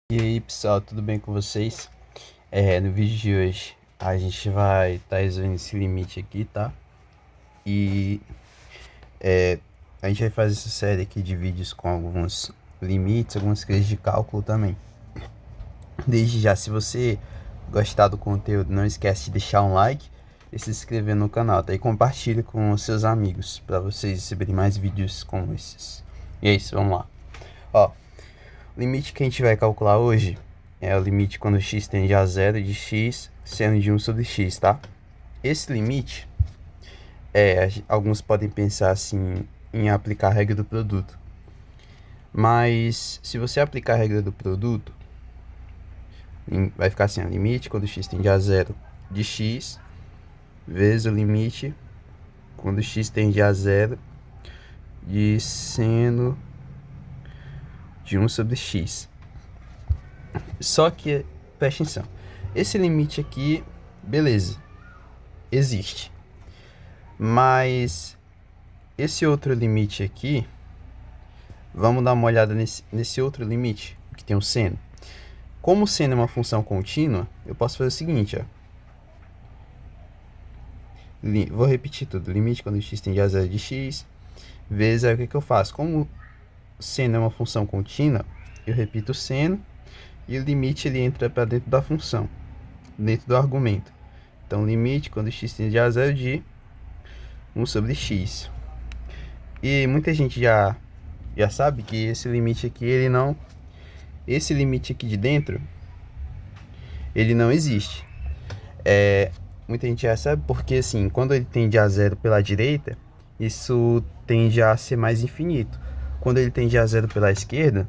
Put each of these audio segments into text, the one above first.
E aí pessoal, tudo bem com vocês? No vídeo de hoje a gente vai estar resolvendo esse limite aqui, tá? E a gente vai fazer essa série aqui de vídeos com alguns limites, algumas coisas de cálculo também. Desde já, se você gostar do conteúdo, não esquece de deixar um like e se inscrever no canal, tá? E compartilha com os seus amigos para vocês receberem mais vídeos como esses. E é isso, vamos lá. Ó, o limite que a gente vai calcular hoje é o limite quando x tende a zero de x seno de 1 sobre x, tá? Esse limite, alguns podem pensar assim em aplicar a regra do produto. Mas se você aplicar a regra do produto, vai ficar assim, o limite quando x tende a zero de x vezes o limite quando x tende a zero de seno de 1 sobre x. Só que, preste atenção, esse limite aqui, beleza, existe. Mas esse outro limite aqui, vamos dar uma olhada nesse outro limite, que tem o seno. Como o seno é uma função contínua, eu posso fazer o seguinte, ó. Vou repetir tudo, limite quando x tende a zero de x, vezes, aí o que eu faço? Como o seno é uma função contínua, eu repito o seno, e o limite ele entra para dentro da função, dentro do argumento. Então, limite quando x tende a zero de 1 sobre x. E muita gente já sabe que esse limite aqui, esse limite aqui de dentro, ele não existe. Muita gente já sabe porque, assim, quando ele tende a zero pela direita, isso tende a ser mais infinito. Quando ele tende a zero pela esquerda,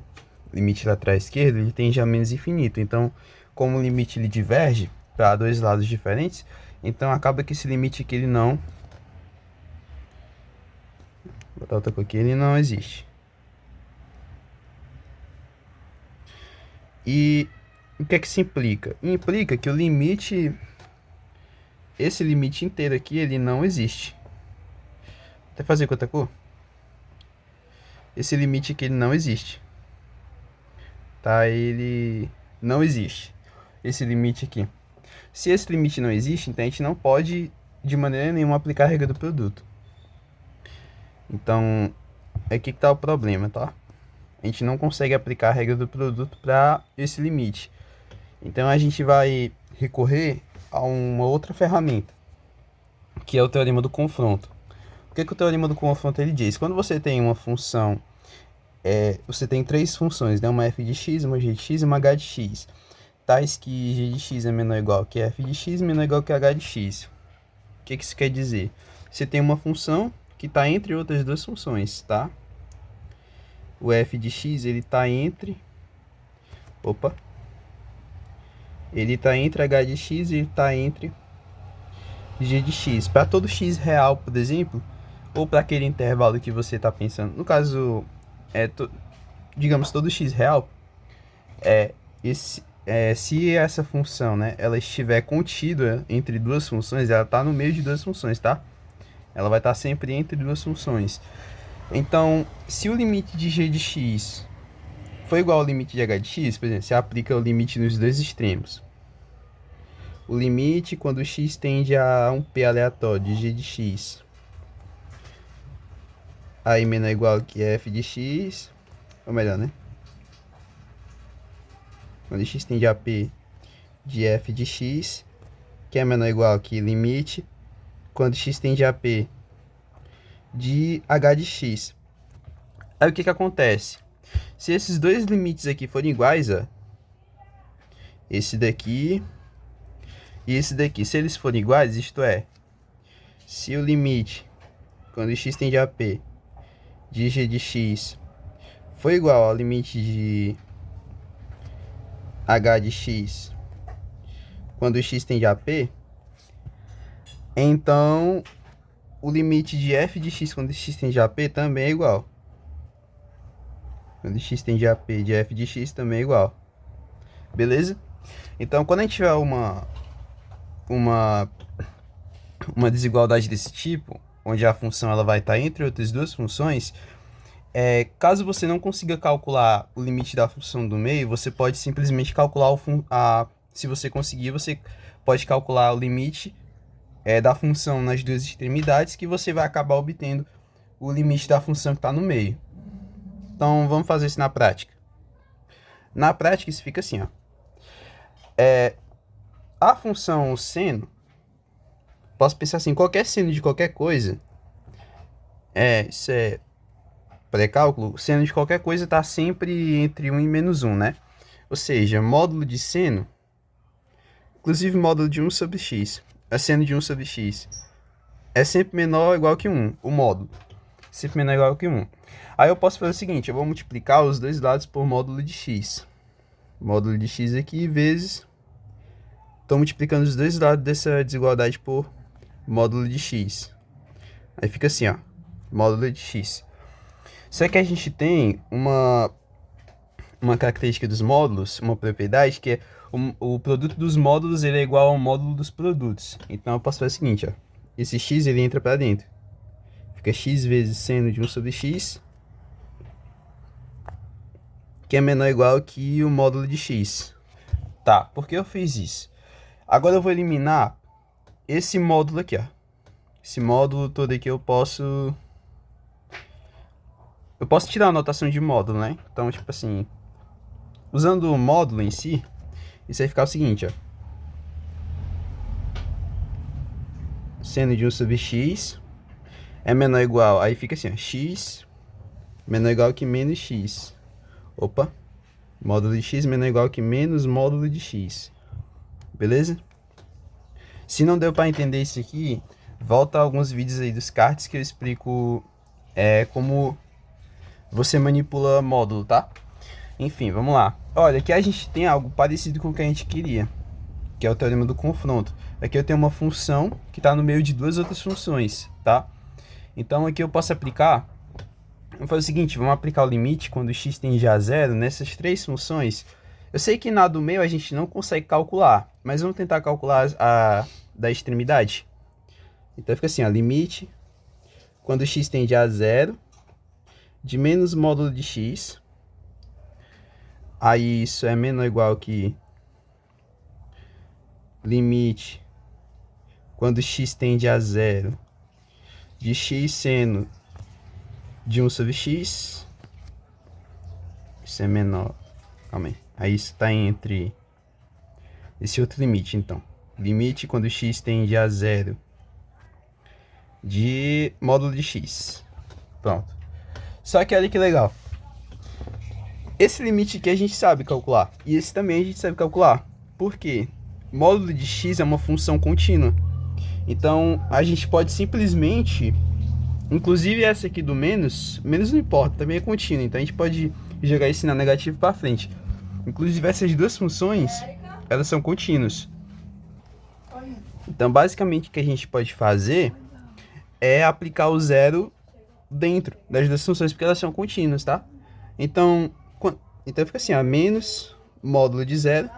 limite lateral esquerdo, ele tende a menos infinito. Então, como o limite ele diverge para dois lados diferentes, então acaba que esse limite aqui ele não... Vou botar outra cor aqui, ele não existe. E o que é que isso implica? Implica que o limite, esse limite inteiro aqui, ele não existe. Vou até fazer com outra cor. Esse limite aqui, ele não existe. Tá? Ele não existe. Esse limite aqui. Se esse limite não existe, então a gente não pode, de maneira nenhuma, aplicar a regra do produto. Então, é aqui que tá o problema, tá? A gente não consegue aplicar a regra do produto para esse limite. Então, a gente vai recorrer a uma outra ferramenta, que é o teorema do confronto. O que o teorema do confronto ele diz? Quando você tem uma função, você tem três funções, né? Uma f de x, uma g de x e uma h de x. Tais que g de x é menor ou igual que f de x, menor ou igual que h de x. O que isso quer dizer? Você tem uma função que está entre outras duas funções, tá? O f de x, ele está entre... Ele está entre h de x e ele está entre g de x. Para todo x real, por exemplo, ou para aquele intervalo que você está pensando, no caso, digamos, todo x real, se essa função, né, ela estiver contida entre duas funções, ela está no meio de duas funções, tá? Ela vai estar sempre entre duas funções. Então, se o limite de g de x for igual ao limite de h de x, por exemplo, você aplica o limite nos dois extremos. O limite quando x tende a um p aleatório de g de x, aí menor ou igual que f de x, ou melhor, né? Quando x tende a p de f de x, que é menor ou igual que limite quando x tende a p de h de x. Aí o que acontece? Se esses dois limites aqui forem iguais, ó, esse daqui e esse daqui, se eles forem iguais, isto é, se o limite quando x tende a p de g de x for igual ao limite de h de x quando x tende a p, então o limite de f de x quando x tende a p também é igual. Quando x tende a p de f de x também é igual. Beleza? Então, quando a gente tiver uma desigualdade desse tipo, onde a função ela vai estar entre outras duas funções, Caso você não consiga calcular o limite da função do meio, você pode simplesmente calcular se você conseguir, você pode calcular o limite da função nas duas extremidades, que você vai acabar obtendo o limite da função que está no meio. Então, vamos fazer isso na prática. Na prática, isso fica assim, ó. A função seno, posso pensar assim, qualquer seno de qualquer coisa, isso é pré-cálculo, seno de qualquer coisa está sempre entre 1 e menos 1, né? Ou seja, módulo de seno, inclusive módulo de 1 sobre x, seno de 1 sobre x, é sempre menor ou igual que 1, o módulo. Sempre menor ou igual que 1. Aí eu posso fazer o seguinte, eu vou multiplicar os dois lados por módulo de x. Módulo de x aqui vezes... Estou multiplicando os dois lados dessa desigualdade por módulo de x. Aí fica assim, ó, módulo de x. Só que a gente tem uma característica dos módulos, uma propriedade, que é o produto dos módulos ele é igual ao módulo dos produtos. Então eu posso fazer o seguinte, ó, esse x ele entra para dentro. Fica x vezes seno de 1 sobre x, que é menor ou igual que o módulo de x. Tá, por que eu fiz isso? Agora eu vou eliminar esse módulo aqui, ó. Esse módulo todo aqui eu posso tirar a notação de módulo, né? Então, tipo assim, usando o módulo em si, isso vai ficar o seguinte, ó. Seno de 1 sobre x é menor ou igual, aí fica assim, ó, x menor ou igual que menos x. Opa, módulo de x menor ou igual que menos módulo de x. Beleza? Se não deu para entender isso aqui, volta a alguns vídeos aí dos cards que eu explico como você manipula módulo, tá? Enfim, vamos lá. Olha, aqui a gente tem algo parecido com o que a gente queria, que é o teorema do confronto. Aqui eu tenho uma função que está no meio de duas outras funções, tá? Então aqui eu posso aplicar... Vamos fazer o seguinte, vamos aplicar o limite quando x tende a zero nessas três funções. Eu sei que na do meio a gente não consegue calcular, mas vamos tentar calcular a da extremidade. Então fica assim, ó, limite quando x tende a zero de menos módulo de x. Aí isso é menor ou igual que limite quando x tende a zero de x seno de 1 sobre x. Isso é menor. Calma aí. Aí isso está entre esse outro limite, então. Limite quando x tende a zero de módulo de x. Pronto. Só que olha que legal. Esse limite aqui a gente sabe calcular. E esse também a gente sabe calcular. Por quê? Módulo de x é uma função contínua. Então a gente pode simplesmente... Inclusive essa aqui do menos não importa, também é contínua. Então a gente pode jogar esse na negativo para frente. Inclusive essas duas funções, elas são contínuas. Então basicamente o que a gente pode fazer é aplicar o zero dentro das duas funções, porque elas são contínuas, tá? Então fica assim, ó, menos módulo de zero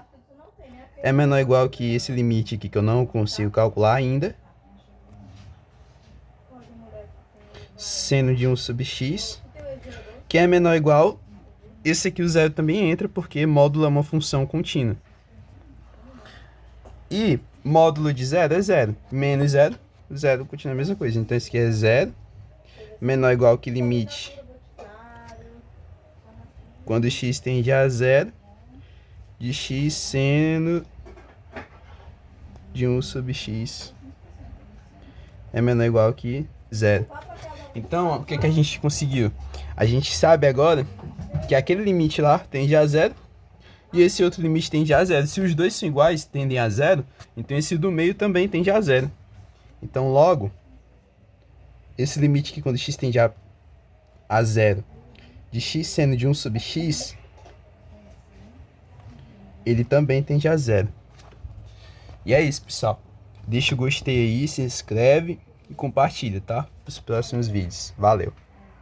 é menor ou igual que esse limite aqui que eu não consigo calcular ainda. Seno de 1 sobre x, que é menor ou igual, esse aqui o zero também entra, porque módulo é uma função contínua. E módulo de zero é zero, menos zero, zero continua a mesma coisa. Então esse aqui é zero, menor ou igual que limite quando x tende a zero de x seno de 1 sobre x é menor ou igual que zero. Então, o que a gente conseguiu? A gente sabe agora que aquele limite lá tende a zero e esse outro limite tende a zero. Se os dois são iguais, tendem a zero, então esse do meio também tende a zero. Então, logo, esse limite aqui, quando x tende a zero, de x seno de 1 sobre x, ele também tende a zero. E é isso, pessoal. Deixa o gostei aí, se inscreve e compartilha, tá? Para os próximos vídeos. Valeu!